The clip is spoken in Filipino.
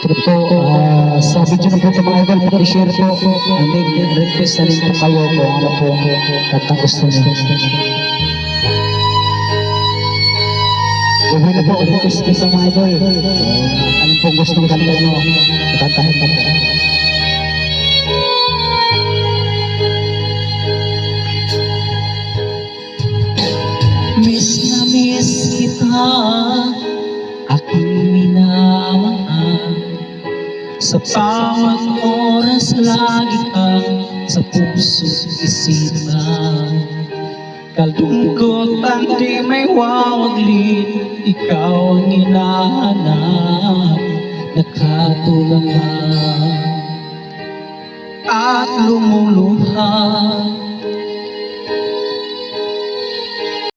Ito po, sa video na po ito mga idol, pakishare po. May request na rin po kayo kung ano po katang gusto nyo. Gawin na po, request po sa mga idol. Anong po gustong kanta nyo, kakantahin na po. Miss na miss kita, aking minamahal. Sa bawat oras lagi kang sa puso't isipan. Kalungkotan di may wawaglit, ikaw ang hinahanap, nakatulala at lumuluha.